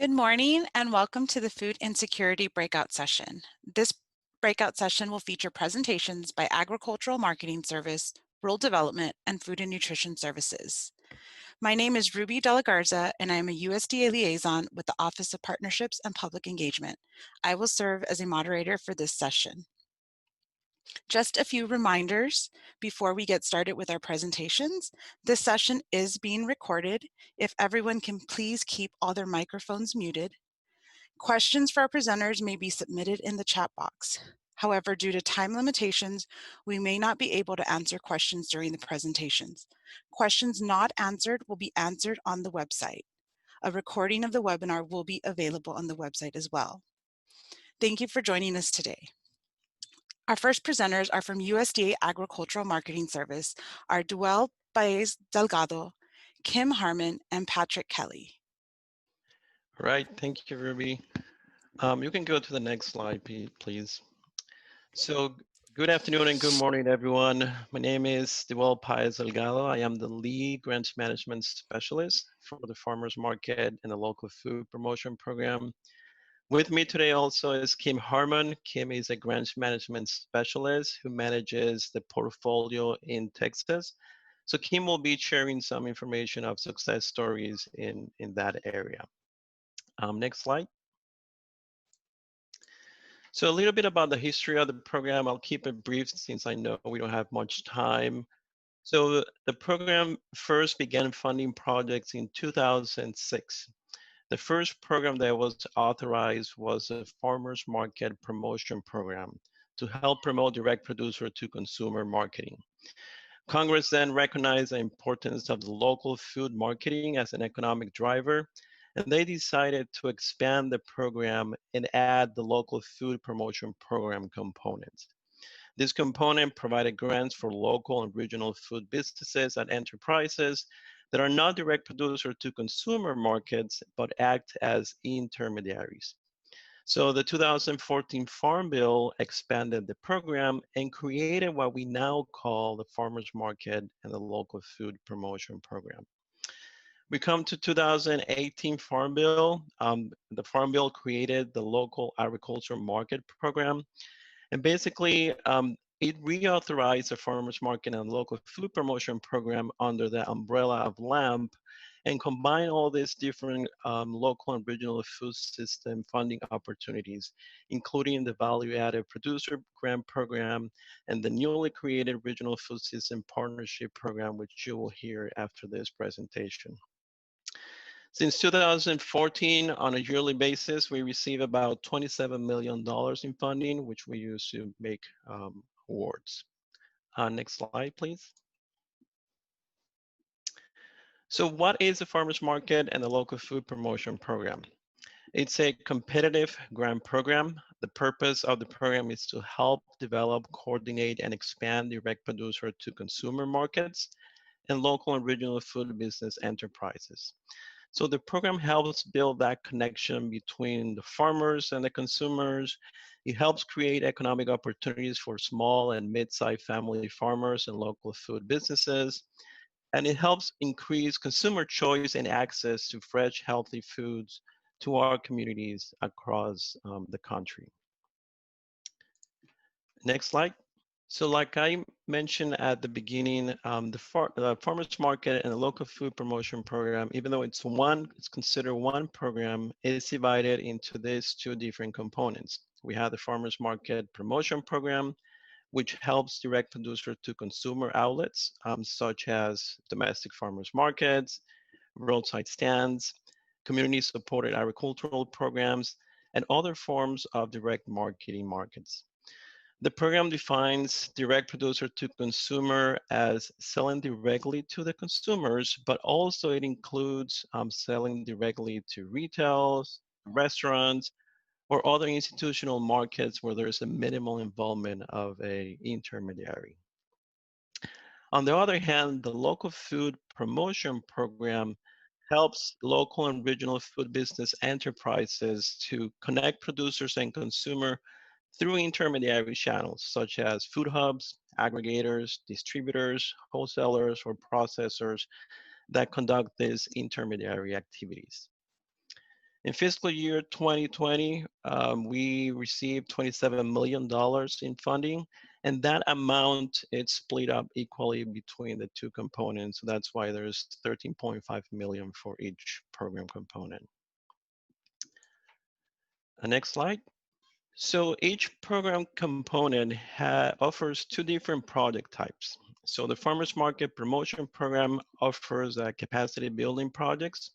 Good morning and welcome to the Food Insecurity Breakout Session. This breakout session will feature presentations by Agricultural Marketing Service, Rural Development, and Food and Nutrition Services. My name is Ruby De La Garza and I am a USDA liaison with the Office of Partnerships and Public Engagement. I will serve as a moderator for this session. Just a few reminders before we get started with our presentations. This session is being recorded. If everyone can please keep all their microphones muted. Questions for our presenters may be submitted in the chat box. However, due to time limitations, we may not be able to answer questions during the presentations. Questions not answered will be answered on the website. A recording of the webinar will be available on the website as well. Thank you for joining us today. Our first presenters are from USDA Agricultural Marketing Service, are Duel Baez Delgado, Kim Harmon, and Patrick Kelly. All right, thank you, Ruby. You can go to the next slide, please. So good afternoon and good morning, everyone. My name is Duel Paez Delgado. I am the lead grants management specialist for the farmers market and the local food promotion program. With me today also is Kim Harmon. Kim is a grants management specialist who manages the portfolio in Texas. So Kim will be sharing some information of success stories in that area. Next slide. So a little bit about the history of the program. I'll keep it brief since I know we don't have much time. So the program first began funding projects in 2006. The first program that was authorized was a farmers market promotion program to help promote direct producer to consumer marketing. Congress then recognized the importance of the local food marketing as an economic driver, and they decided to expand the program and add the local food promotion program component. This component provided grants for local and regional food businesses and enterprises that are not direct producer to consumer markets, but act as intermediaries. So the 2014 Farm Bill expanded the program and created what we now call the Farmers Market and the Local Food Promotion Program. We come to 2018 Farm Bill. The Farm Bill created the Local Agriculture Market Program. And basically, it reauthorized the Farmers Market and Local Food Promotion Program under the umbrella of LAMP and combine all these different local and regional food system funding opportunities, including the Value-Added Producer Grant Program and the newly created Regional Food System Partnership Program, which you will hear after this presentation. Since 2014, on a yearly basis, we receive about $27 million in funding, which we use to make awards. Next slide, please. So what is the Farmers Market and the Local Food Promotion Program? It's a competitive grant program. The purpose of the program is to help develop, coordinate, and expand direct producer to consumer markets and local and regional food business enterprises. So the program helps build that connection between the farmers and the consumers. It helps create economic opportunities for small and mid-sized family farmers and local food businesses. And it helps increase consumer choice and access to fresh, healthy foods to our communities across the country. Next slide. So like I mentioned at the beginning, the Farmers Market and the Local Food Promotion Program, even though it's considered one program, is divided into these two different components. We have the Farmers Market Promotion Program, which helps direct producer to consumer outlets, such as domestic farmers markets, roadside stands, community-supported agricultural programs, and other forms of direct marketing markets. The program defines direct producer to consumer as selling directly to the consumers, but also it includes selling directly to retails, restaurants, or other institutional markets where there's a minimal involvement of an intermediary. On the other hand, the Local Food Promotion Program helps local and regional food business enterprises to connect producers and consumer through intermediary channels such as food hubs, aggregators, distributors, wholesalers, or processors that conduct these intermediary activities. In fiscal year 2020, we received $27 million in funding, and that amount is split up equally between the two components. So that's why there's 13.5 million for each program component. Next slide. So each program component offers two different project types. So the Farmers Market Promotion Program offers capacity building projects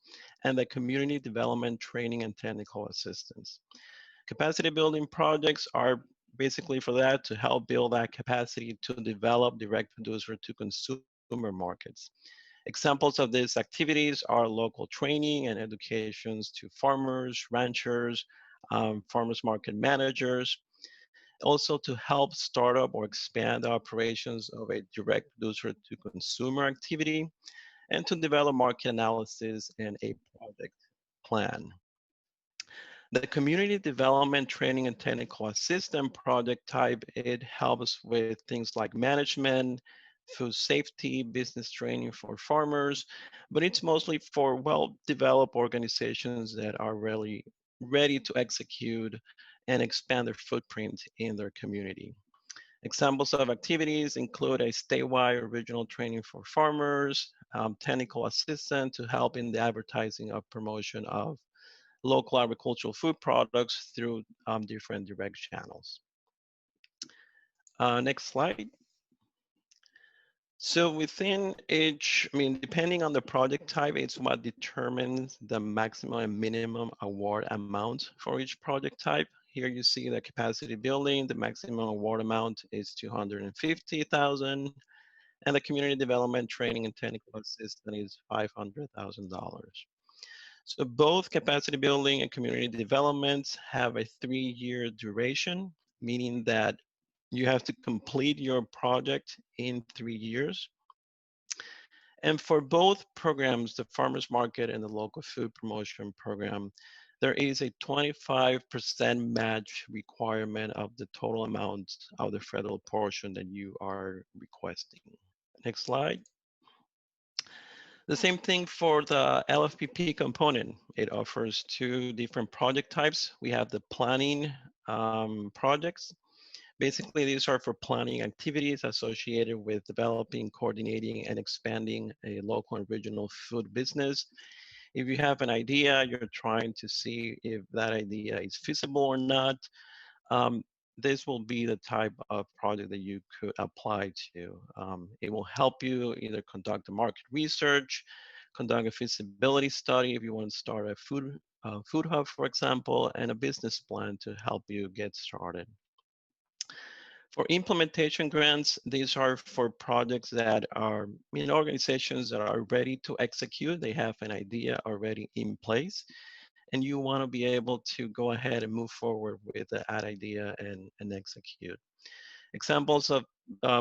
and the Community Development Training and Technical Assistance. Capacity building projects are basically for that to help build that capacity to develop direct producer to consumer markets. Examples of these activities are local training and educations to farmers, ranchers, farmers market managers, also to help start up or expand the operations of a direct producer to consumer activity, and to develop market analysis and a project plan. The Community Development Training and Technical Assistance project type, it helps with things like management, food safety, business training for farmers, but it's mostly for well-developed organizations that are really ready to execute and expand their footprint in their community. Examples of activities include a statewide original training for farmers, technical assistance to help in the advertising of promotion of local agricultural food products through different direct channels. Next slide. So within each, depending on the project type, it's what determines the maximum and minimum award amount for each project type. Here you see the capacity building, the maximum award amount is $250,000, and the community development training and technical assistance is $500,000. So both capacity building and community development have a 3-year duration, meaning that you have to complete your project in 3 years. And for both programs, the farmers market and the local food promotion program, there is a 25% match requirement of the total amount of the federal portion that you are requesting. Next slide. The same thing for the LFPP component. It offers two different project types. We have the planning projects. Basically, these are for planning activities associated with developing, coordinating, and expanding a local and regional food business. If you have an idea, you're trying to see if that idea is feasible or not, this will be the type of project that you could apply to. It will help you either conduct a market research, conduct a feasibility study if you want to start a food hub, for example, and a business plan to help you get started. For implementation grants, these are for projects that are in organizations that are ready to execute. They have an idea already in place, and you want to be able to go ahead and move forward with that idea and execute. Examples of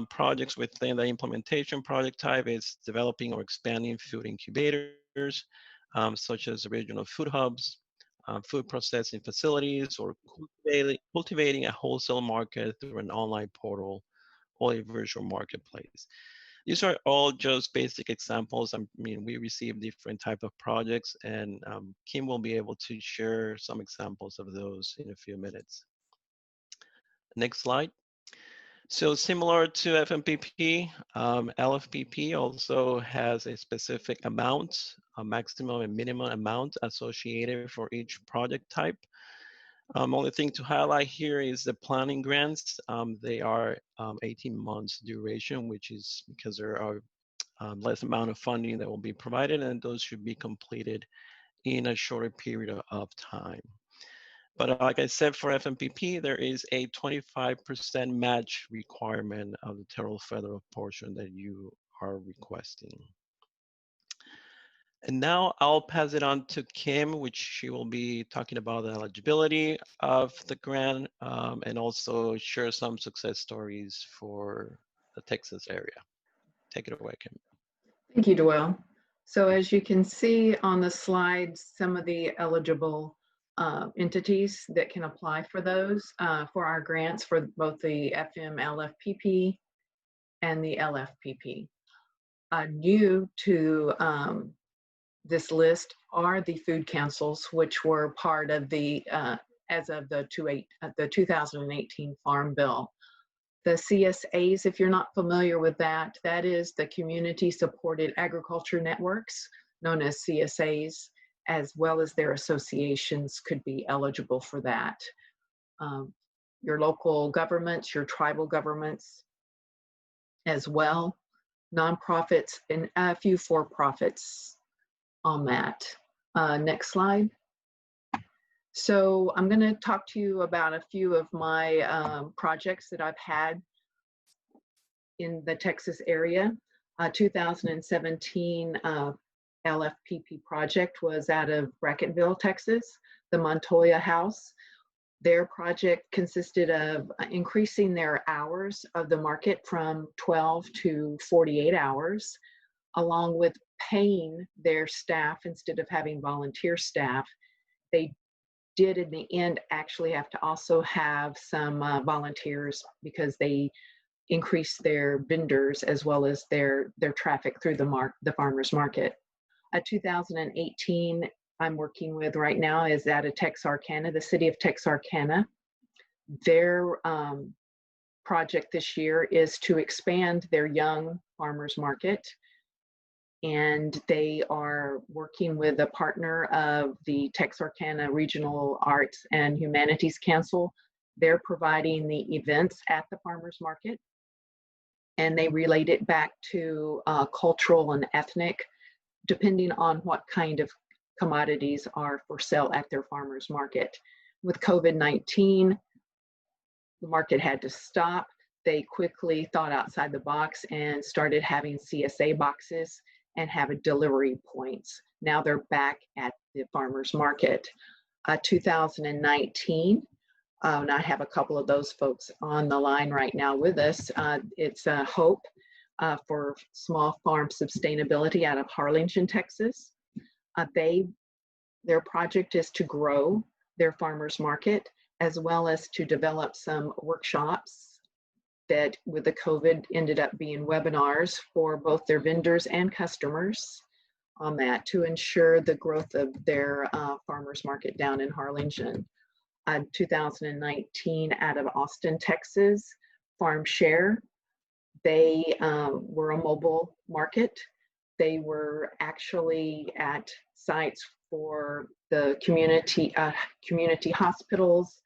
projects within the implementation project type is developing or expanding food incubators, such as regional food hubs, food processing facilities, or cultivating a wholesale market through an online portal or a virtual marketplace. These are all just basic examples. We receive different type of projects, and Kim will be able to share some examples of those in a few minutes. Next slide. So similar to FMPP, LFPP also has a specific amount, a maximum and minimum amount associated for each project type. Only thing to highlight here is the planning grants. They are 18 months duration, which is because there are less amount of funding that will be provided, and those should be completed in a shorter period of time. But like I said, for FMPP, there is a 25% match requirement of the total federal portion that you are requesting. And now I'll pass it on to Kim, which she will be talking about the eligibility of the grant and also share some success stories for the Texas area. Take it away, Kim. Thank you, Doyle. So as you can see on the slide, some of the eligible entities that can apply for those for our grants for both the FMLFPP and the LFPP. New to this list are the food councils, which were part of the, as of the 2018 Farm Bill. The CSAs, if you're not familiar with that, that is the Community Supported Agriculture Networks, known as CSAs, as well as their associations could be eligible for that. Your local governments, your tribal governments as well, nonprofits, and a few for-profits on that. Next slide. So I'm going to talk to you about a few of my projects that I've had in the Texas area. 2017 LFPP project was out of Brackettville, Texas, the Montoya House. Their project consisted of increasing their hours of the market from 12 to 48 hours, along with paying their staff instead of having volunteer staff. They did in the end actually have to also have some volunteers because they increased their vendors as well as their traffic through the farmers market. 2018 I'm working with right now is out of Texarkana, the city of Texarkana. Their project this year is to expand their young farmers market. And they are working with a partner of the Texarkana Regional Arts and Humanities Council. They're providing the events at the farmers market, and they relate it back to cultural and ethnic, depending on what kind of commodities are for sale at their farmers market. With COVID-19, the market had to stop. They quickly thought outside the box and started having CSA boxes and have a delivery points. Now they're back at the farmers market. 2019, and I have a couple of those folks on the line right now with us. It's Hope for Small Farm Sustainability out of Harlingen, Texas. Their project is to grow their farmers market as well as to develop some workshops that with the COVID ended up being webinars for both their vendors and customers on that to ensure the growth of their farmers market down in Harlingen. 2019 out of Austin, Texas, Farm Share. They were a mobile market. They were actually at sites for the community hospitals,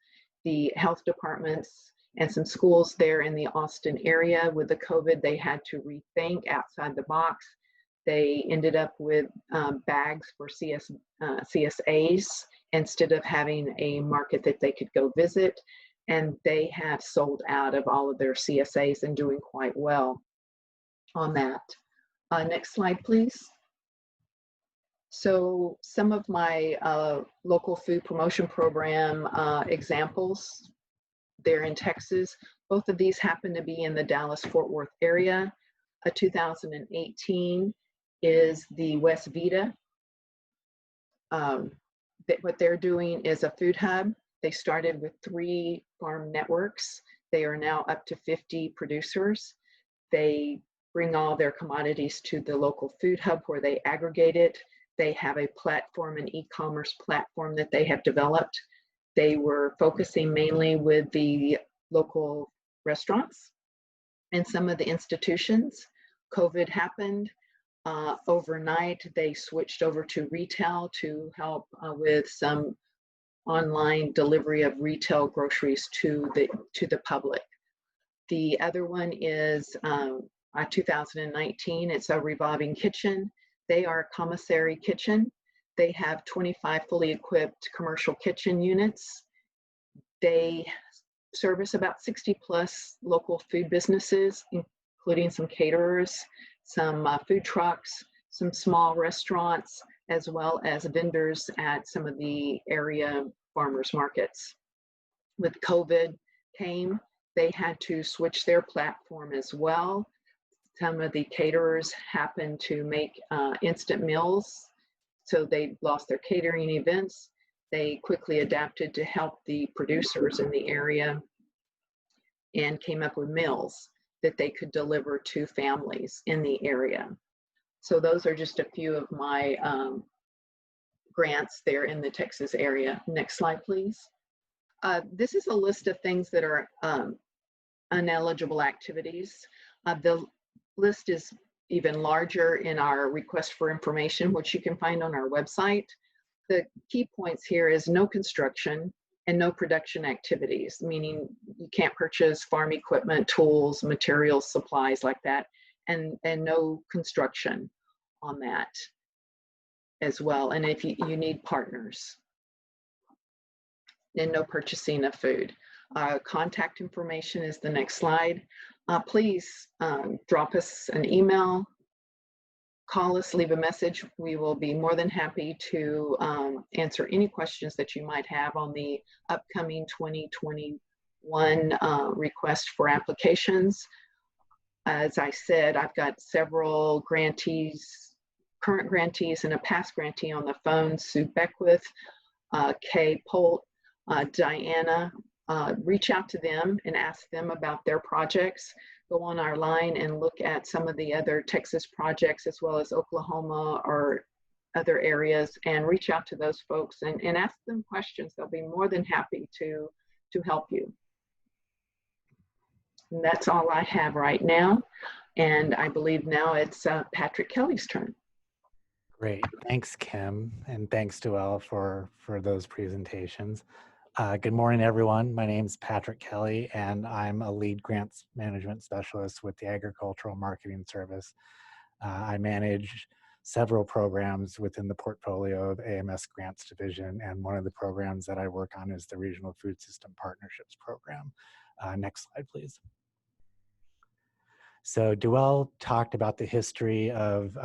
the health departments, and some schools there in the Austin area. With the COVID, they had to rethink outside the box. They ended up with bags for CSAs instead of having a market that they could go visit. And they have sold out of all of their CSAs and doing quite well on that. Next slide, please. So some of my local food promotion program examples there in Texas. Both of these happen to be in the Dallas-Fort Worth area. 2018 is the West Vita. What they're doing is a food hub. They started with 3 farm networks. They are now up to 50 producers. They bring all their commodities to the local food hub where they aggregate it. They have a platform, an e-commerce platform that they have developed. They were focusing mainly with the local restaurants and some of the institutions. COVID happened. Overnight, they switched over to retail to help with some online delivery of retail groceries to the public. The other one is 2019. It's a revolving kitchen. They are a commissary kitchen. They have 25 fully equipped commercial kitchen units. They service about 60 plus local food businesses, including some caterers, some food trucks, some small restaurants, as well as vendors at some of the area farmers markets. With COVID came, they had to switch their platform as well. Some of the caterers happened to make instant meals, so they lost their catering events. They quickly adapted to help the producers in the area and came up with meals that they could deliver to families in the area. So those are just a few of my grants there in the Texas area. Next slide, please. This is a list of things that are uneligible activities. The list is even larger in our request for information, which you can find on our website. The key points here is no construction and no production activities, meaning you can't purchase farm equipment, tools, materials, supplies like that, and no construction on that as well. And if you need partners, and no purchasing of food. Contact information is the next slide. Please drop us an email, call us, leave a message. We will be more than happy to answer any questions that you might have on the upcoming 2021 request for applications. As I said, I've got several grantees, current grantees and a past grantee on the phone: Sue Beckwith, Kay Polt, Diana. Reach out to them and ask them about their projects. Go on our line and look at some of the other Texas projects, as well as Oklahoma or other areas, and reach out to those folks and ask them questions. They'll be more than happy to help you. And that's all I have right now. And I believe now it's Patrick Kelly's turn. Great, thanks, Kim, and thanks to all for those presentations. Good morning, everyone. My name is Patrick Kelly, and I'm a lead grants management specialist with the Agricultural Marketing Service. I manage several programs within the portfolio of AMS Grants Division, and one of the programs that I work on is the Regional Food System Partnerships Program. Next slide, please. So Dewell talked about the history of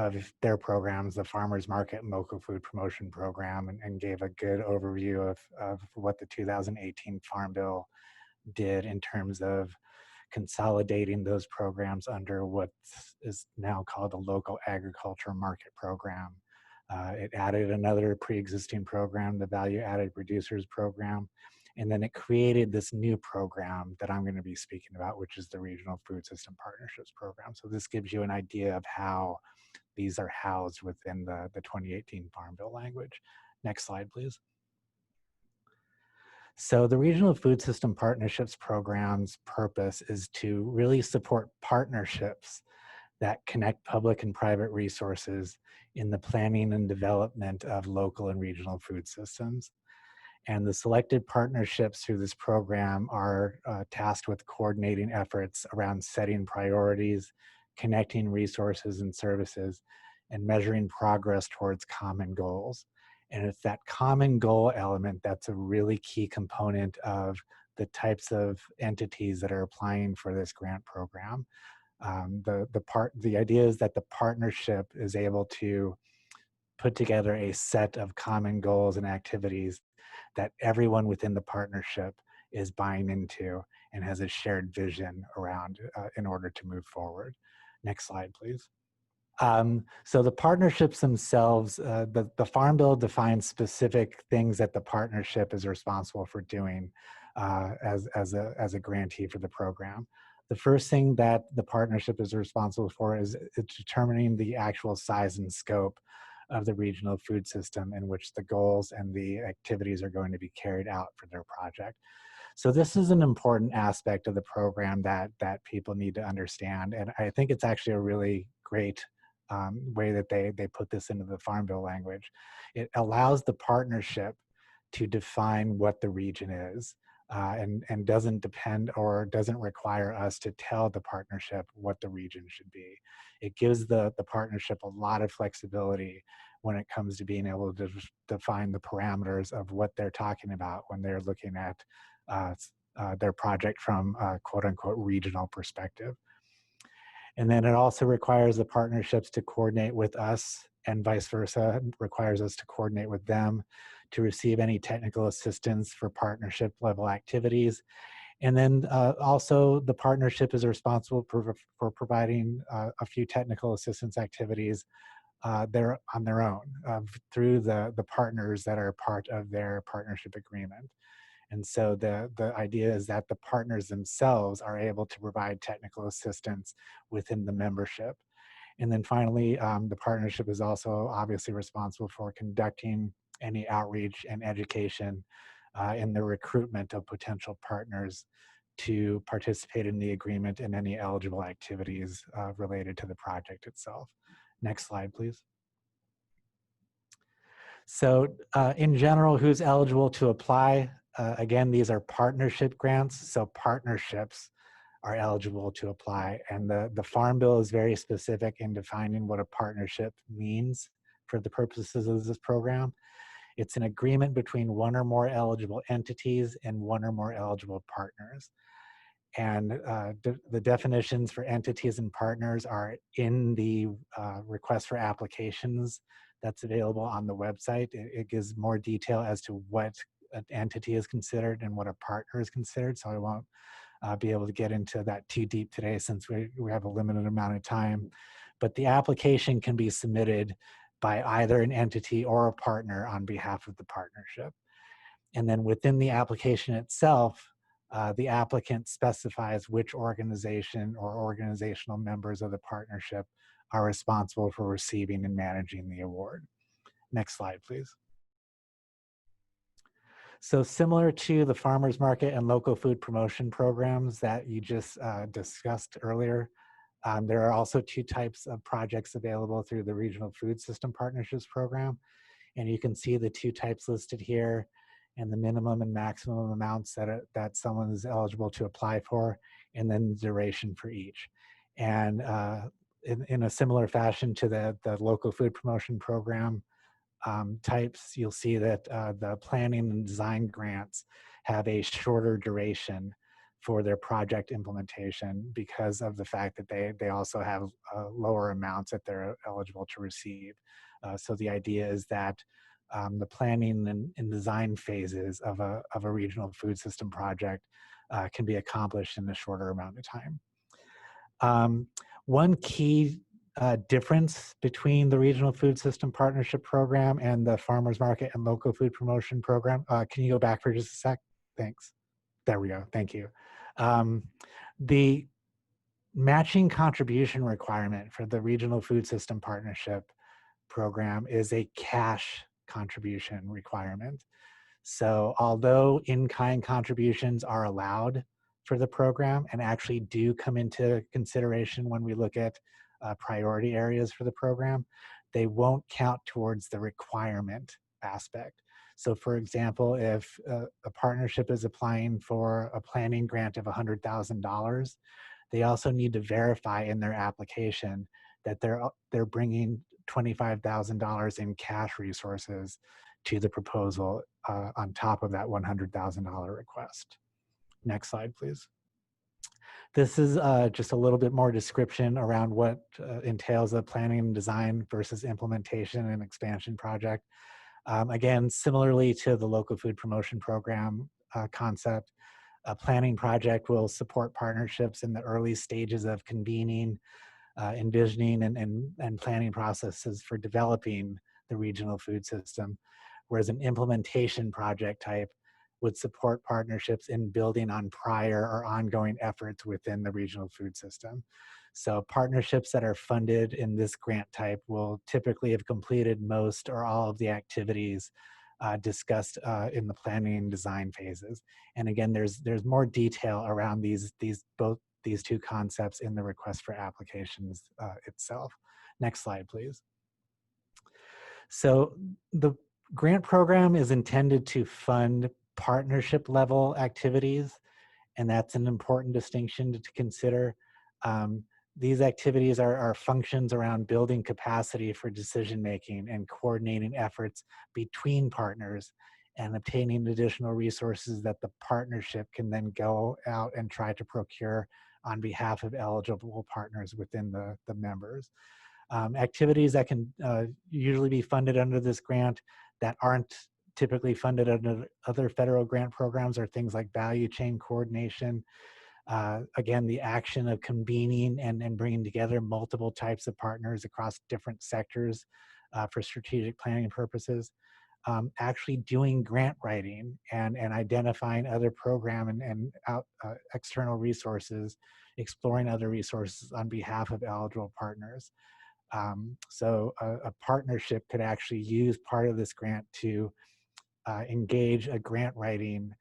their programs, the Farmers Market and Local Food Promotion Program, and gave a good overview of what the 2018 Farm Bill did in terms of consolidating those programs under what is now called the Local Agriculture Market Program. It added another pre-existing program, the Value Added Producers Program, and then it created this new program that I'm going to be speaking about, which is the Regional Food System Partnerships Program. So this gives you an idea of how these are housed within the 2018 Farm Bill language. Next slide, please. So the Regional Food System Partnerships Program's purpose is to really support partnerships that connect public and private resources in the planning and development of local and regional food systems. And the selected partnerships through this program are tasked with coordinating efforts around setting priorities, connecting resources and services, and measuring progress towards common goals. And it's that common goal element that's a really key component of the types of entities that are applying for this grant program. The idea is that the partnership is able to put together a set of common goals and activities that everyone within the partnership is buying into and has a shared vision around in order to move forward. Next slide, please. So the partnerships themselves, the Farm Bill defines specific things that the partnership is responsible for doing as a grantee for the program. The first thing that the partnership is responsible for is determining the actual size and scope of the regional food system in which the goals and the activities are going to be carried out for their project. So this is an important aspect of the program that people need to understand. And I think it's actually a really great way that they put this into the Farm Bill language. It allows the partnership to define what the region is and doesn't depend or doesn't require us to tell the partnership what the region should be. It gives the partnership a lot of flexibility when it comes to being able to define the parameters of what they're talking about when they're looking at their project from a quote unquote regional perspective. And then it also requires the partnerships to coordinate with us and vice versa. It requires us to coordinate with them to receive any technical assistance for partnership level activities. And then also the partnership is responsible for providing a few technical assistance activities they're on their own through the partners that are part of their partnership agreement. And so the idea is that the partners themselves are able to provide technical assistance within the membership. And then finally, the partnership is also obviously responsible for conducting any outreach and education in the recruitment of potential partners to participate in the agreement and any eligible activities related to the project itself. Next slide, please. So in general, who's eligible to apply? Again, these are partnership grants, so partnerships are eligible to apply. And the Farm Bill is very specific in defining what a partnership means for the purposes of this program. It's an agreement between one or more eligible entities and one or more eligible partners. And the definitions for entities and partners are in the request for applications that's available on the website. It gives more detail as to what an entity is considered and what a partner is considered. So I won't be able to get into that too deep today since we have a limited amount of time. But the application can be submitted by either an entity or a partner on behalf of the partnership. And then within the application itself, the applicant specifies which organization or organizational members of the partnership are responsible for receiving and managing the award. Next slide, please. So similar to the farmers market and local food promotion programs that you just discussed earlier, there are also two types of projects available through the Regional Food System Partnerships Program. And you can see the two types listed here and the minimum and maximum amounts that someone is eligible to apply for, and then the duration for each. And in a similar fashion to the local food promotion program types, you'll see that the planning and design grants have a shorter duration for their project implementation because of the fact that they also have lower amounts that they're eligible to receive. So the idea is that the planning and design phases of a regional food system project can be accomplished in a shorter amount of time. One key difference between the Regional Food System Partnership Program and the Farmers Market and Local Food Promotion Program. Can you go back for just a sec? Thanks. There we go. Thank you. The matching contribution requirement for the Regional Food System Partnership Program is a cash contribution requirement. So although in-kind contributions are allowed for the program and actually do come into consideration when we look at priority areas for the program, they won't count towards the requirement aspect. So for example, if a partnership is applying for a planning grant of $100,000, they also need to verify in their application that they're bringing $25,000 in cash resources to the proposal on top of that $100,000 request. Next slide, please. This is just a little bit more description around what entails a planning and design versus implementation and expansion project. Again, similarly to the local food promotion program concept, a planning project will support partnerships in the early stages of convening, envisioning and planning processes for developing the regional food system, whereas an implementation project type would support partnerships in building on prior or ongoing efforts within the regional food system. So partnerships that are funded in this grant type will typically have completed most or all of the activities discussed in the planning and design phases. And again, there's more detail around both these two concepts in the request for applications itself. Next slide, please. So the grant program is intended to fund partnership level activities, and that's an important distinction to consider. These activities are functions around building capacity for decision making and coordinating efforts between partners and obtaining additional resources that the partnership can then go out and try to procure on behalf of eligible partners within the members. Activities that can usually be funded under this grant that aren't typically funded under other federal grant programs are things like value chain coordination. Again, the action of convening and bringing together multiple types of partners across different sectors for strategic planning purposes. Actually doing grant writing and identifying other program and external resources, exploring other resources on behalf of eligible partners. So a partnership could actually use part of this grant to engage a grant writing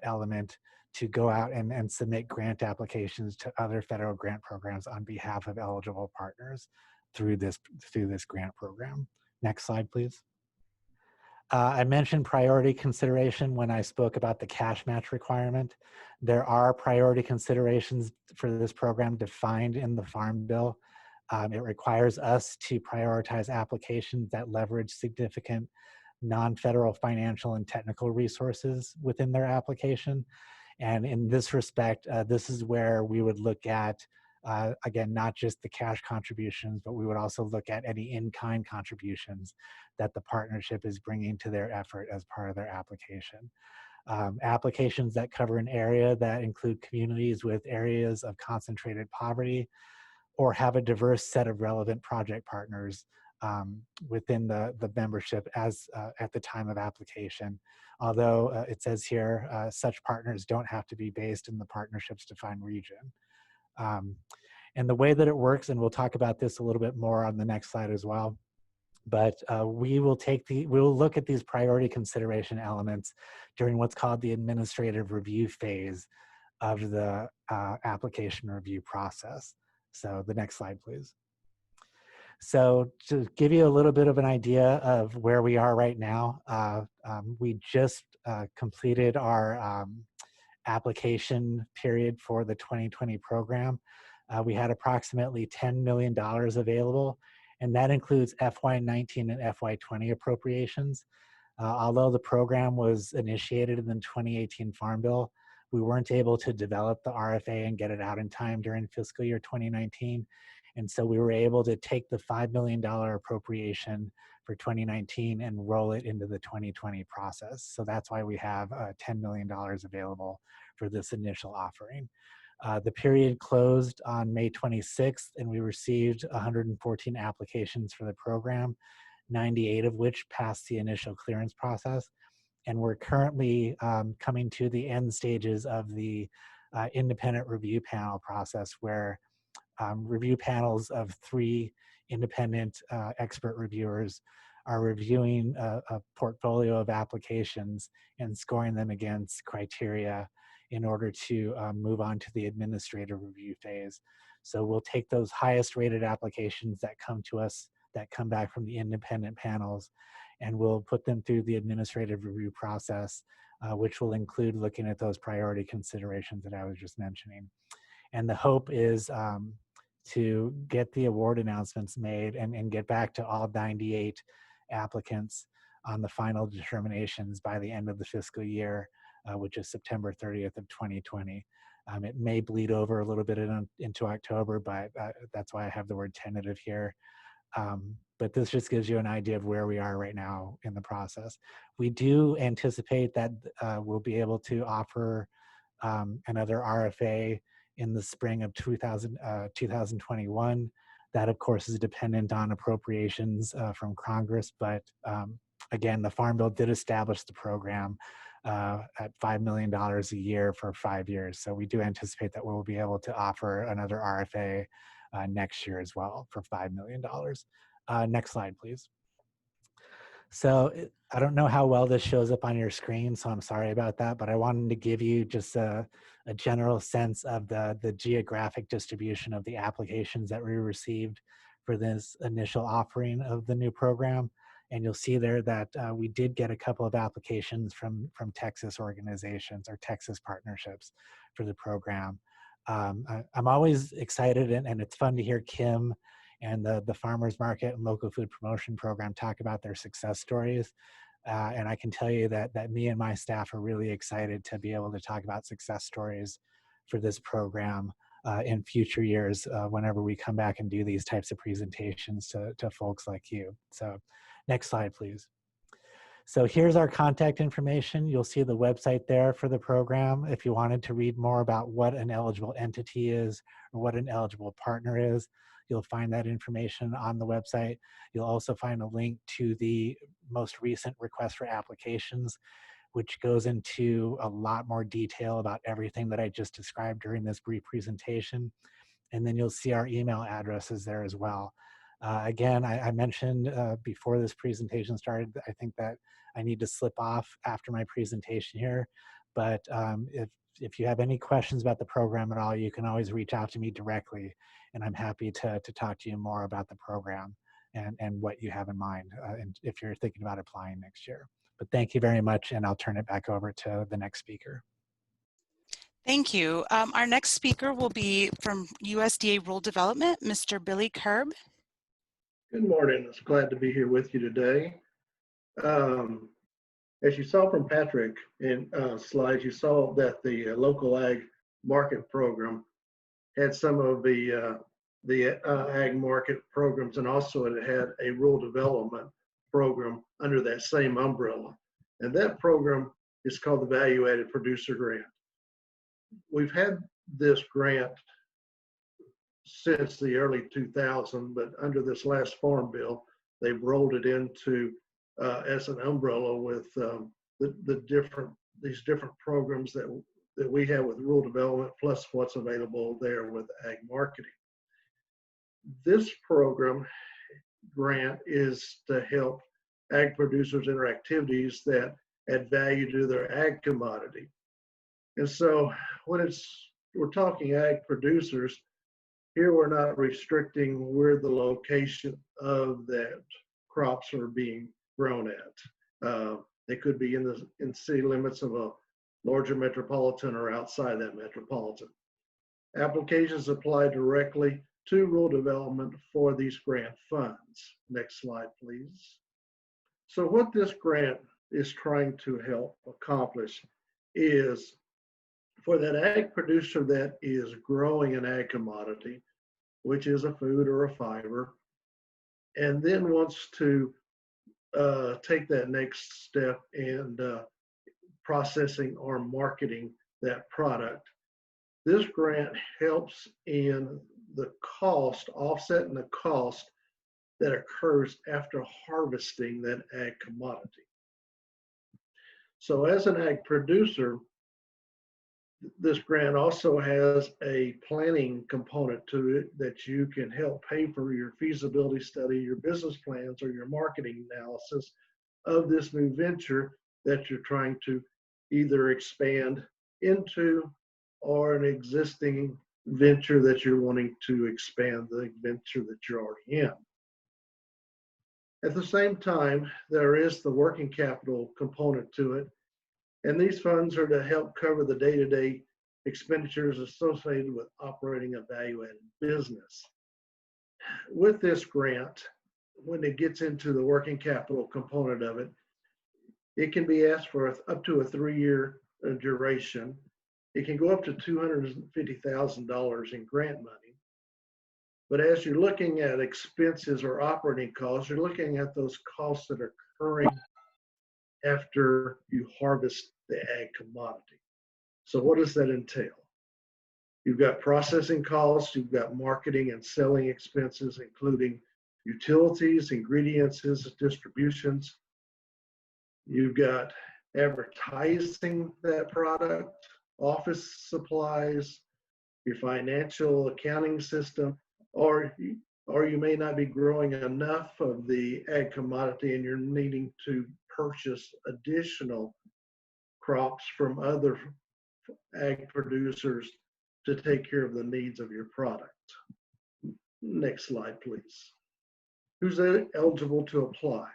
element to go out and submit grant applications to other federal grant programs on behalf of eligible partners through this grant program. Next slide, please. I mentioned priority consideration when I spoke about the cash match requirement. There are priority considerations for this program defined in the Farm Bill. It requires us to prioritize applications that leverage significant non-federal financial and technical resources within their application. And in this respect, this is where we would look at, again, not just the cash contributions, but we would also look at any in-kind contributions that the partnership is bringing to their effort as part of their application. Applications that cover an area that include communities with areas of concentrated poverty or have a diverse set of relevant project partners within the membership as at the time of application. Although it says here, such partners don't have to be based in the partnership's defined region. And the way that it works, and we'll talk about this a little bit more on the next slide as well, but we will look at these priority consideration elements during what's called the administrative review phase of the application review process. So the next slide, please. So to give you a little bit of an idea of where we are right now, we just completed our application period for the 2020 program. We had approximately $10 million available, and that includes FY19 and FY20 appropriations. Although the program was initiated in the 2018 Farm Bill, we weren't able to develop the RFA and get it out in time during fiscal year 2019. And so we were able to take the $5 million appropriation for 2019 and roll it into the 2020 process. So that's why we have $10 million available for this initial offering. The period closed on May 26th, and we received 114 applications for the program, 98 of which passed the initial clearance process. And we're currently coming to the end stages of the independent review panel process, where review panels of 3 independent expert reviewers are reviewing a portfolio of applications and scoring them against criteria in order to move on to the administrative review phase. So we'll take those highest rated applications that come to us, that come back from the independent panels, and we'll put them through the administrative review process, which will include looking at those priority considerations that I was just mentioning. And the hope is to get the award announcements made and get back to all 98 applicants on the final determinations by the end of the fiscal year, which is September 30th of 2020. It may bleed over a little bit into October, but that's why I have the word tentative here. But this just gives you an idea of where we are right now in the process. We do anticipate that we'll be able to offer another RFA in the spring of 2021. That, of course, is dependent on appropriations from Congress. But again, the Farm Bill did establish the program at $5 million a year for 5 years. So we do anticipate that we'll be able to offer another RFA next year as well for $5 million. Next slide, please. So I don't know how well this shows up on your screen, so I'm sorry about that, but I wanted to give you just a general sense of the geographic distribution of the applications that we received for this initial offering of the new program. And you'll see there that we did get a couple of applications from Texas organizations or Texas partnerships for the program. I'm always excited, and it's fun to hear Kim and the Farmers Market and Local Food Promotion Program talk about their success stories. And I can tell you that me and my staff are really excited to be able to talk about success stories for this program in future years whenever we come back and do these types of presentations to folks like you. So next slide, please. So here's our contact information. You'll see the website there for the program. If you wanted to read more about what an eligible entity is or what an eligible partner is, you'll find that information on the website. You'll also find a link to the most recent request for applications, which goes into a lot more detail about everything that I just described during this brief presentation. And then you'll see our email addresses there as well. Again, I mentioned before this presentation started, I think that I need to slip off after my presentation here. But if you have any questions about the program at all, you can always reach out to me directly, and I'm happy to talk to you more about the program and what you have in mind, and if you're thinking about applying next year. But thank you very much, and I'll turn it back over to the next speaker. Thank you. Our next speaker will be from USDA Rural Development, Mr. Billy Kerb. Good morning. It's glad to be here with you today. As you saw from Patrick in slides, you saw that the local ag market program had some of the ag market programs, and also it had a rural development program under that same umbrella. And that program is called the Value Added Producer Grant. We've had this grant since the early 2000s, but under this last farm bill, they've rolled it into as an umbrella with these different programs that we have with rural development, plus what's available there with ag marketing. This program grant is to help ag producers in their activities that add value to their ag commodity. And so when we're talking ag producers, here we're not restricting where the location of that crops are being grown at. They could be in city limits of a larger metropolitan or outside that metropolitan. Applications apply directly to rural development for these grant funds. Next slide, please. So what this grant is trying to help accomplish is for that ag producer that is growing an ag commodity, which is a food or a fiber, and then wants to take that next step in processing or marketing that product. This grant helps in the cost, offsetting the cost that occurs after harvesting that ag commodity. So as an ag producer, this grant also has a planning component to it that you can help pay for your feasibility study, your business plans, or your marketing analysis of this new venture that you're trying to either expand into, or an existing venture that you're wanting to expand the venture that you're already in. At the same time, there is the working capital component to it. And these funds are to help cover the day-to-day expenditures associated with operating a value-added business. With this grant, when it gets into the working capital component of it, it can be asked for up to a 3-year duration. It can go up to $250,000 in grant money. But as you're looking at expenses or operating costs, you're looking at those costs that are occurring after you harvest the ag commodity. So what does that entail? You've got processing costs, you've got marketing and selling expenses, including utilities, ingredients, distributions. You've got advertising that product, office supplies, your financial accounting system, or you may not be growing enough of the ag commodity and you're needing to purchase additional crops from other ag producers to take care of the needs of your product. Next slide, please. Who's eligible to apply?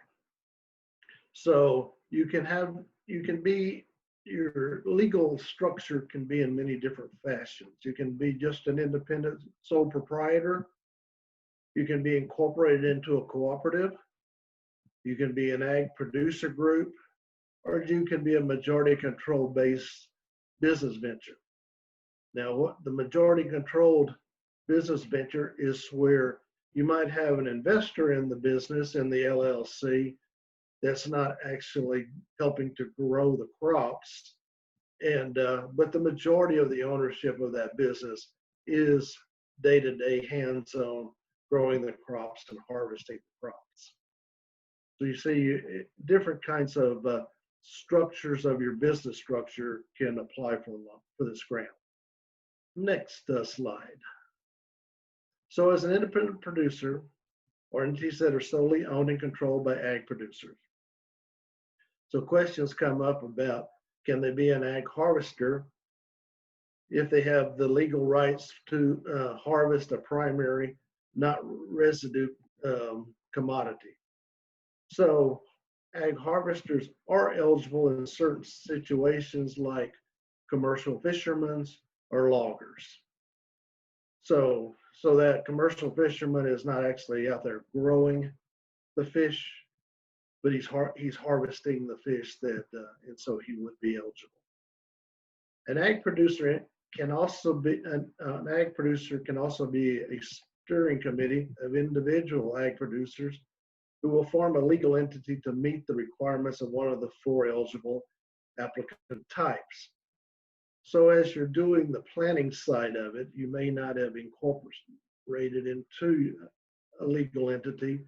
So your legal structure can be in many different fashions. You can be just an independent sole proprietor. You can be incorporated into a cooperative. You can be an ag producer group, or you can be a majority control based business venture. Now, what the majority controlled business venture is where you might have an investor in the business, in the LLC, that's not actually helping to grow the crops, but the majority of the ownership of that business is day-to-day hands-on growing the crops and harvesting the crops. So you see different kinds of structures of your business structure can apply for this grant. Next slide. So as an independent producer, or entities that are solely owned and controlled by ag producers. So questions come up about, can they be an ag harvester if they have the legal rights to harvest a primary, not residue commodity? So ag harvesters are eligible in certain situations like commercial fishermen or loggers. So that commercial fisherman is not actually out there growing the fish, but he's harvesting the fish that, and so he would be eligible. An ag producer can also be an ag producer can also be a steering committee of individual ag producers who will form a legal entity to meet the requirements of one of the 4 eligible applicant types. So as you're doing the planning side of it, you may not have incorporated into a legal entity,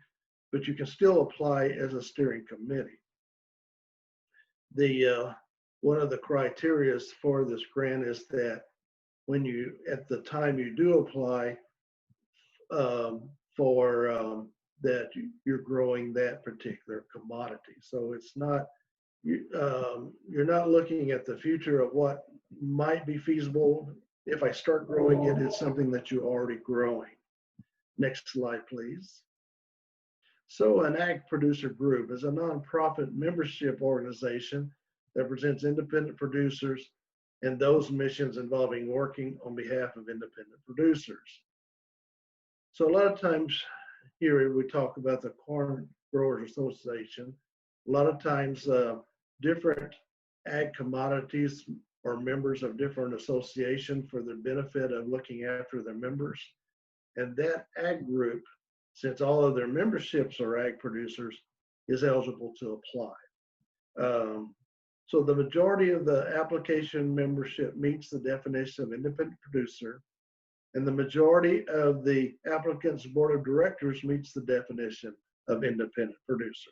but you can still apply as a steering committee. The one of the criteria for this grant is that when you, at the time you do apply for that, you're growing that particular commodity. So it's not, you're not looking at the future of what might be feasible. If I start growing it, it's something that you're already growing. Next slide, please. So an ag producer group is a nonprofit membership organization that presents independent producers and those missions involving working on behalf of independent producers. So a lot of times here we talk about the Corn Growers Association. A lot of times different ag commodities are members of different associations for the benefit of looking after their members. And that ag group, since all of their memberships are ag producers, is eligible to apply. So the majority of the application membership meets the definition of independent producer, and the majority of the applicant's board of directors meets the definition of independent producer.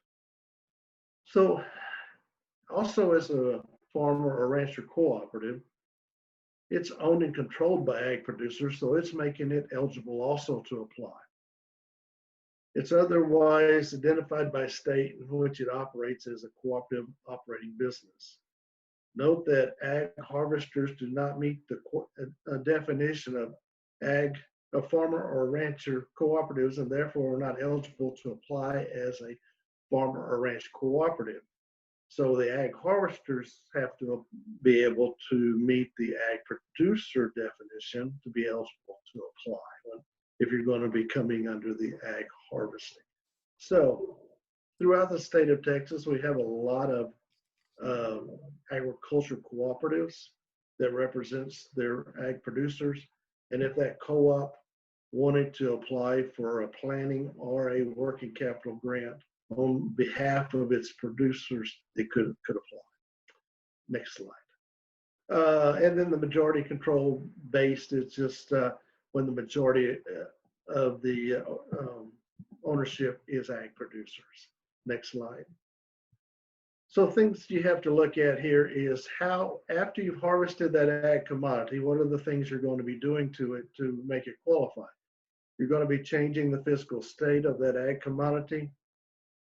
So also as a farmer or rancher cooperative, it's owned and controlled by ag producers, so it's making it eligible also to apply. It's otherwise identified by state in which it operates as a cooperative operating business. Note that ag harvesters do not meet the definition of a farmer or rancher cooperatives, and therefore are not eligible to apply as a farmer or ranch cooperative. So the ag harvesters have to be able to meet the ag producer definition to be eligible to apply if you're going to be coming under the ag harvesting. So throughout the state of Texas, we have a lot of agriculture cooperatives that represents their ag producers. And if that co-op wanted to apply for a planning or a working capital grant on behalf of its producers, they could apply. Next slide. And then the majority control based, it's just when the majority of the ownership is ag producers. Next slide. So things you have to look at here is how, after you've harvested that ag commodity, what are the things you're going to be doing to it to make it qualify? You're going to be changing the fiscal state of that ag commodity.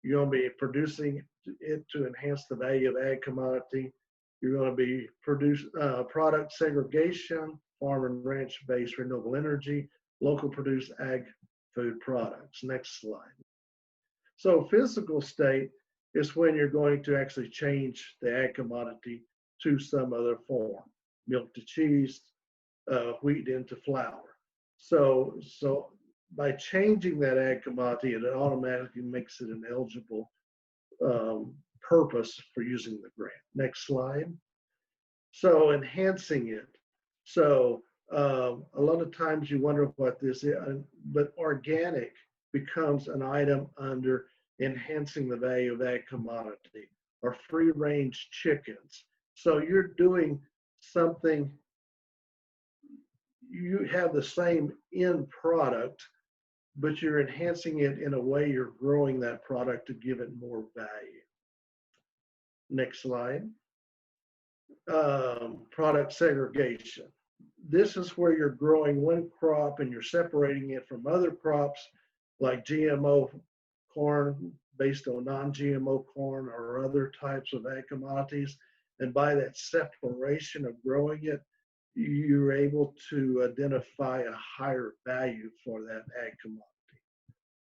You're going to be producing it to enhance the value of ag commodity. You're going to be product segregation, farm and ranch-based renewable energy, local produced ag food products. Next slide. So physical state is when you're going to actually change the ag commodity to some other form, milk to cheese, wheat into flour. So by changing that ag commodity, it automatically makes it an eligible purpose for using the grant. Next slide. So enhancing it. So a lot of times you wonder what this is, but organic becomes an item under enhancing the value of that commodity, or free range chickens. So you're doing something, you have the same end product, but you're enhancing it in a way you're growing that product to give it more value. Next slide. Product segregation. This is where you're growing one crop and you're separating it from other crops like GMO corn based on non-GMO corn or other types of ag commodities. And by that separation of growing it, you're able to identify a higher value for that ag commodity.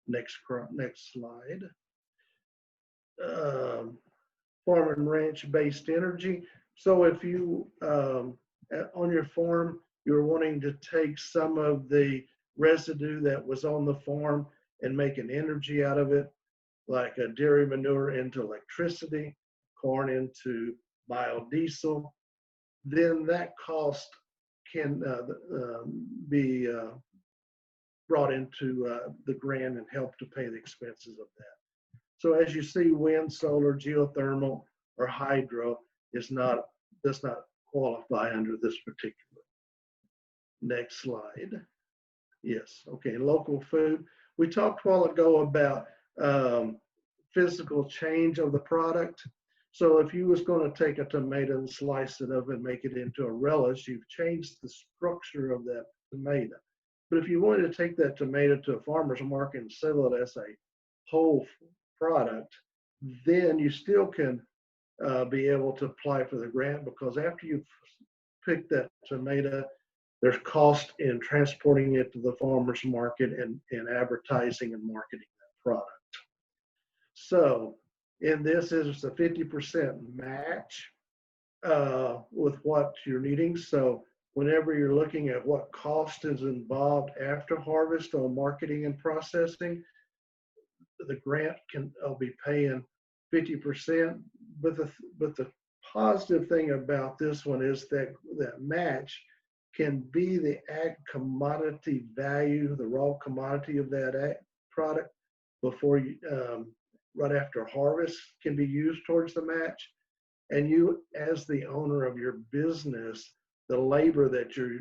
Next slide. Farm and ranch based energy. So if you, on your farm, you're wanting to take some of the residue that was on the farm and make an energy out of it, like a dairy manure into electricity, corn into biodiesel, then that cost can be brought into the grant and help to pay the expenses of that. So as you see, wind, solar, geothermal, or hydro does not qualify under this particular. Next slide. Yes, okay, local food. We talked a while ago about physical change of the product. So if you was going to take a tomato and slice it up and make it into a relish, you've changed the structure of that tomato. But if you wanted to take that tomato to a farmer's market and sell it as a whole product, then you still can be able to apply for the grant, because after you've picked that tomato, there's cost in transporting it to the farmer's market and advertising and marketing that product. So in this is a 50% match with what you're needing. So whenever you're looking at what cost is involved after harvest on marketing and processing, the grant can be paying 50%. But the positive thing about this one is that that match can be the ag commodity value, the raw commodity of that ag product before you, right after harvest, can be used towards the match. And you, as the owner of your business, the labor that you're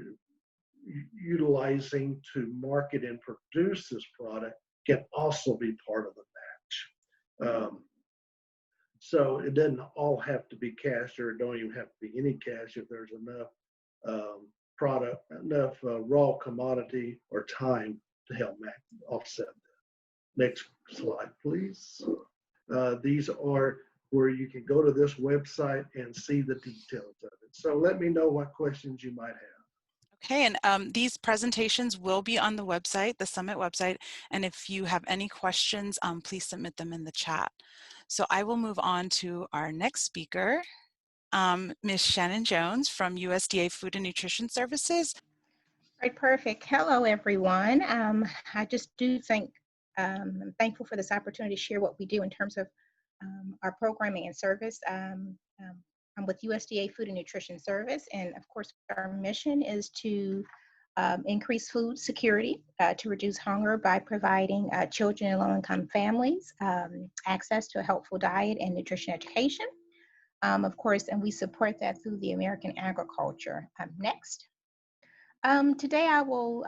utilizing to market and produce this product can also be part of the match. So it doesn't all have to be cash, or it don't even have to be any cash if there's enough enough raw commodity or time to help offset that. Next slide, please. These are where you can go to this website and see the details of it. So let me know what questions you might have. Okay, and these presentations will be on the website, the Summit website, and if you have any questions, please submit them in the chat. So I will move on to our next speaker, Ms. Shannon Jones from USDA Food and Nutrition Services. Right, perfect. Hello, everyone. I just do think I'm thankful for this opportunity to share what we do in terms of our programming and service. I'm with USDA Food and Nutrition Service, and of course, our mission is to increase food security, to reduce hunger by providing children and low-income families access to a healthful diet and nutrition education. Of course, and we support that through the American agriculture. Next. Today I will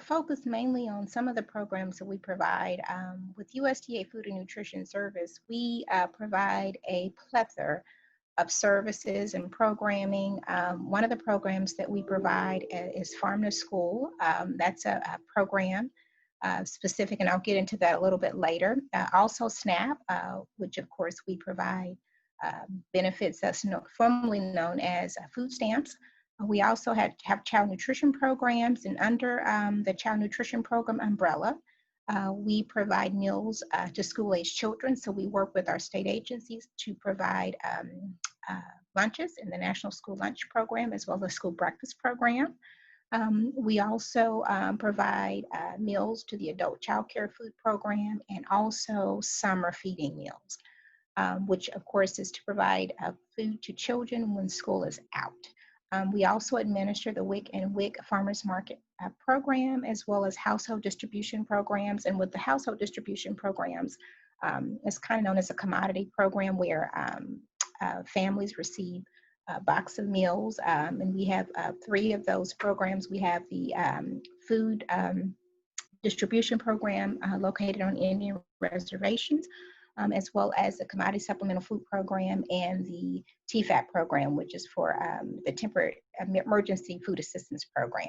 focus mainly on some of the programs that we provide. With USDA Food and Nutrition Service, we provide a plethora of services and programming. One of the programs that we provide is Farm to School. That's a program specific, and I'll get into that a little bit later. Also SNAP, which of course we provide benefits that's formerly known as food stamps. We also have child nutrition programs, and under the child nutrition program umbrella, we provide meals to school-age children. So we work with our state agencies to provide lunches in the National School Lunch Program, as well as school breakfast program. We also provide meals to the adult child care food program, and also summer feeding meals, which of course is to provide food to children when school is out. We also administer the WIC and WIC Farmers Market program, as well as household distribution programs. And with the household distribution programs, it's kind of known as a commodity program where families receive a box of meals. And we have 3 of those programs. We have the food distribution program located on Indian reservations, as well as the Commodity Supplemental Food Program and the TFAP program, which is for the Temporary Emergency Food Assistance Program.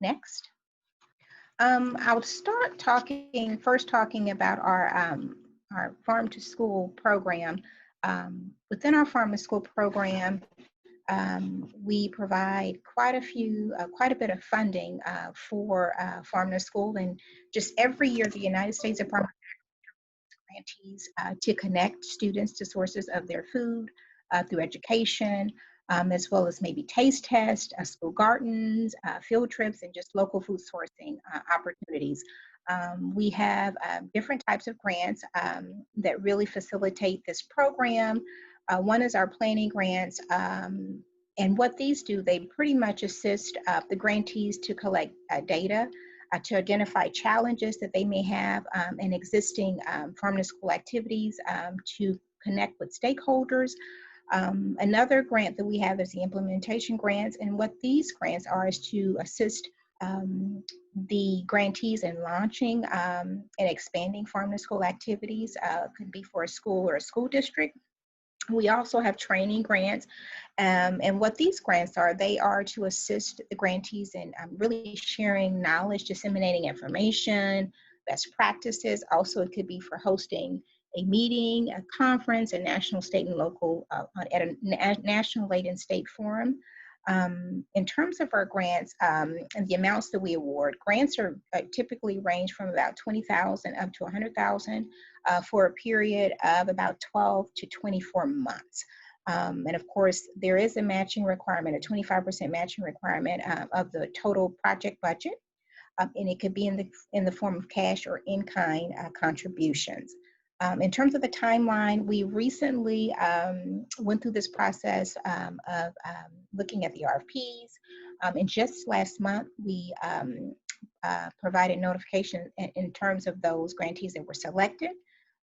Next. I'll start first talking about our Farm to School program. Within our Farm to School program, we provide quite a bit of funding for Farm to School, and just every year the United States Department of grantees to connect students to sources of their food through education, as well as maybe taste tests, school gardens, field trips, and just local food sourcing opportunities. We have different types of grants that really facilitate this program. One is our planning grants. And what these do, they pretty much assist the grantees to collect data, to identify challenges that they may have in existing farm to school activities, to connect with stakeholders. Another grant that we have is the implementation grants, and what these grants are is to assist the grantees in launching and expanding farm to school activities. Could be for a school or a school district. We also have training grants, and what these grants are, they are to assist the grantees in really sharing knowledge, disseminating information, best practices. Also, it could be for hosting a meeting, a conference, a national, state, and local, at a national, late, and state forum. In terms of our grants and the amounts that we award, grants are typically range from about $20,000 up to $100,000 for a period of about 12 to 24 months. And of course, there is a matching requirement, a 25% matching requirement of the total project budget, and it could be in the form of cash or in-kind contributions. In terms of the timeline, we recently went through this process of looking at the RFPs. And just last month, we provided notification in terms of those grantees that were selected.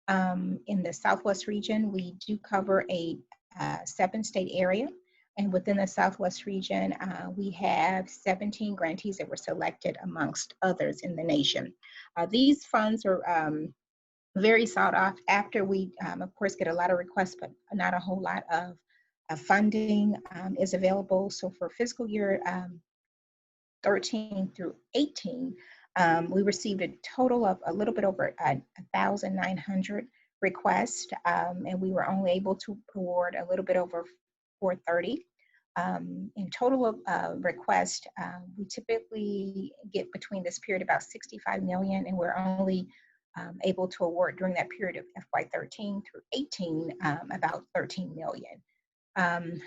In the Southwest region, we do cover a 7-state area. And within the Southwest region, we have 17 grantees that were selected amongst others in the nation. These funds are very sought after. We, of course, get a lot of requests, but not a whole lot of funding is available. So for fiscal year 13 through 18, we received a total of a little bit over 1,900 requests, and we were only able to award a little bit over 430. In total of requests, we typically get between this period about 65 million, and we're only able to award during that period of FY13 through 18 about 13 million.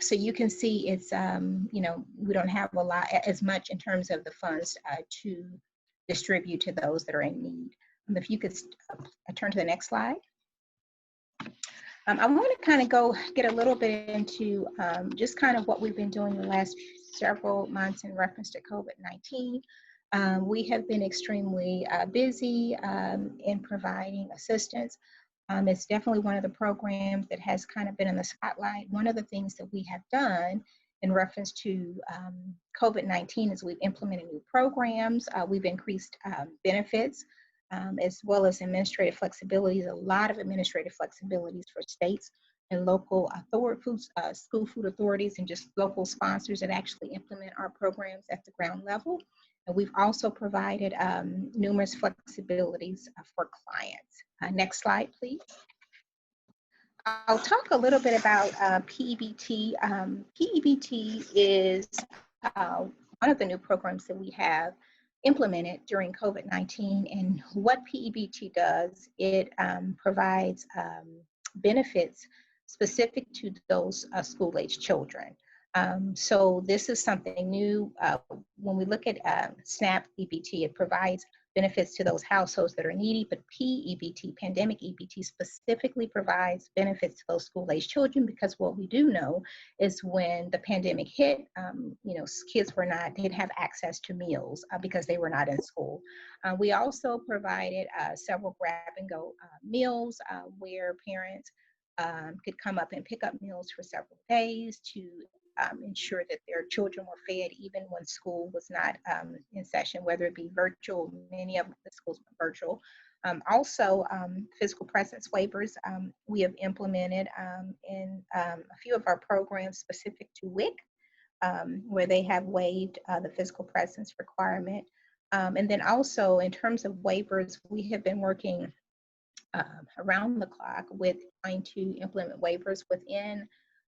So you can see it's, we don't have as much in terms of the funds to distribute to those that are in need. If you could turn to the next slide. I want to kind of get a little bit into just kind of what we've been doing the last several months in reference to COVID-19. We have been extremely busy in providing assistance. It's definitely one of the programs that has kind of been in the spotlight. One of the things that we have done in reference to COVID-19 is we've implemented new programs. We've increased benefits as well as administrative flexibilities, a lot of administrative flexibilities for states and local school food authorities and just local sponsors that actually implement our programs at the ground level. And we've also provided numerous flexibilities for clients. Next slide, please. I'll talk a little bit about PEBT. PEBT is one of the new programs that we have implemented during COVID-19. And what PEBT does, it provides benefits specific to those school-age children. So this is something new. When we look at SNAP EBT, it provides benefits to those households that are needy, but PEBT, Pandemic EBT, specifically provides benefits to those school-age children, because what we do know is when the pandemic hit, kids didn't have access to meals because they were not in school. We also provided several grab-and-go meals where parents could come up and pick up meals for several days to ensure that their children were fed even when school was not in session, whether it be virtual. Many of the schools were virtual. Also, physical presence waivers we have implemented in a few of our programs specific to WIC, where they have waived the physical presence requirement. And then also in terms of waivers, we have been working around the clock with trying to implement waivers within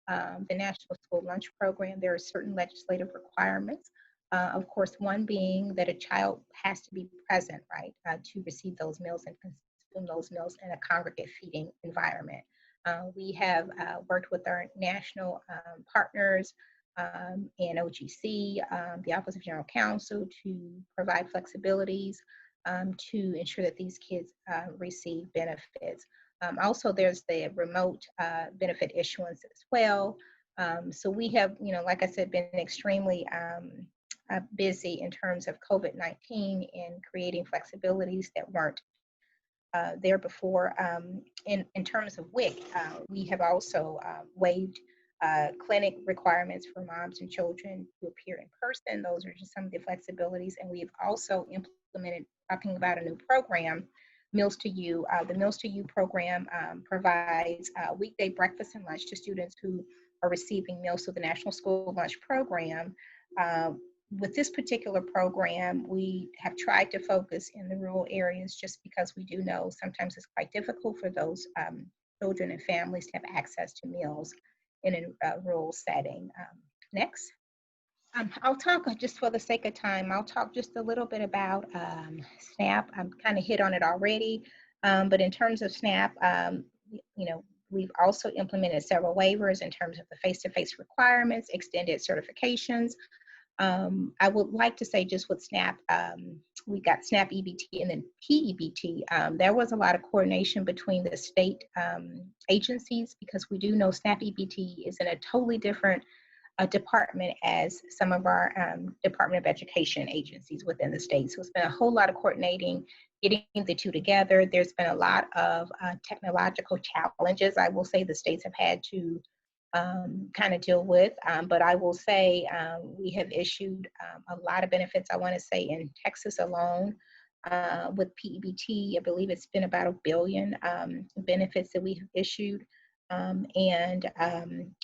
the National School Lunch Program. There are certain legislative requirements. Of course, one being that a child has to be present, right, to receive those meals and consume those meals in a congregate feeding environment. We have worked with our national partners and OGC, the Office of General Counsel, to provide flexibilities to ensure that these kids receive benefits. Also, there's the remote benefit issuance as well. So we have, like I said, been extremely busy in terms of COVID-19 and creating flexibilities that weren't there before. In terms of WIC, we have also waived clinic requirements for moms and children to appear in person. Those are just some of the flexibilities. And we've also implemented, talking about a new program, Meals to You. The Meals to You program provides weekday breakfast and lunch to students who are receiving meals through the National School Lunch Program. With this particular program, we have tried to focus in the rural areas just because we do know sometimes it's quite difficult for those children and families to have access to meals in a rural setting. Next. I'll talk, just for the sake of time, I'll talk just a little bit about SNAP. I'm kind of hit on it already, but in terms of SNAP, we've also implemented several waivers in terms of the face-to-face requirements, extended certifications. I would like to say just with SNAP, we got SNAP EBT and then PEBT. There was a lot of coordination between the state agencies, because we do know SNAP EBT is in a totally different department as some of our Department of Education agencies within the state. So it's been a whole lot of coordinating, getting the two together. There's been a lot of technological challenges, I will say, the states have had to kind of deal with, but I will say we have issued a lot of benefits. I want to say in Texas alone, with PEBT, I believe it's been about 1 billion benefits that we've issued. And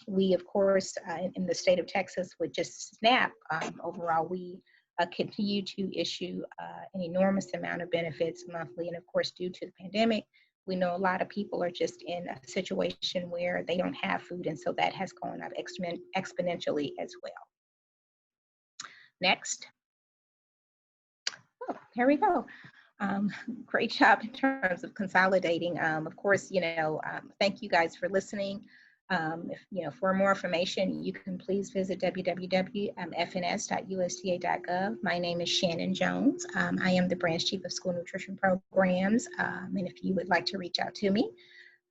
we, of course, in the state of Texas, with just SNAP, overall, we continue to issue an enormous amount of benefits monthly. And of course, due to the pandemic, we know a lot of people are just in a situation where they don't have food, and so that has gone up exponentially as well. Next. Oh, here we go. Great job in terms of consolidating. Of course, thank you guys for listening. For more information, you can please visit www.fns.usda.gov. My name is Shannon Jones. I am the Branch Chief of School Nutrition Programs. And if you would like to reach out to me,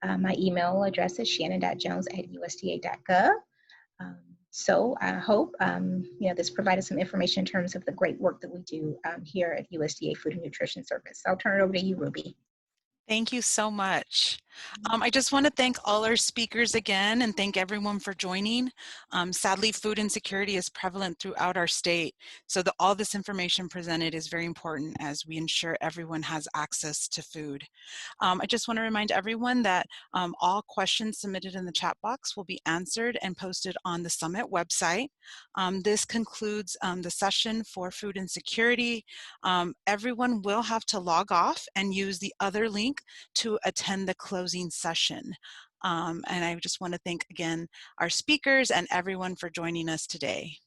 my email address is shannon.jones@usda.gov. So I hope this provided some information in terms of the great work that we do here at USDA Food and Nutrition Service. I'll turn it over to you, Ruby. Thank you so much. I just want to thank all our speakers again and thank everyone for joining. Sadly, food insecurity is prevalent throughout our state, so all this information presented is very important as we ensure everyone has access to food. I just want to remind everyone that all questions submitted in the chat box will be answered and posted on the Summit website. This concludes the session for food insecurity. Everyone will have to log off and use the other link to attend the closing session. And I just want to thank again our speakers and everyone for joining us today.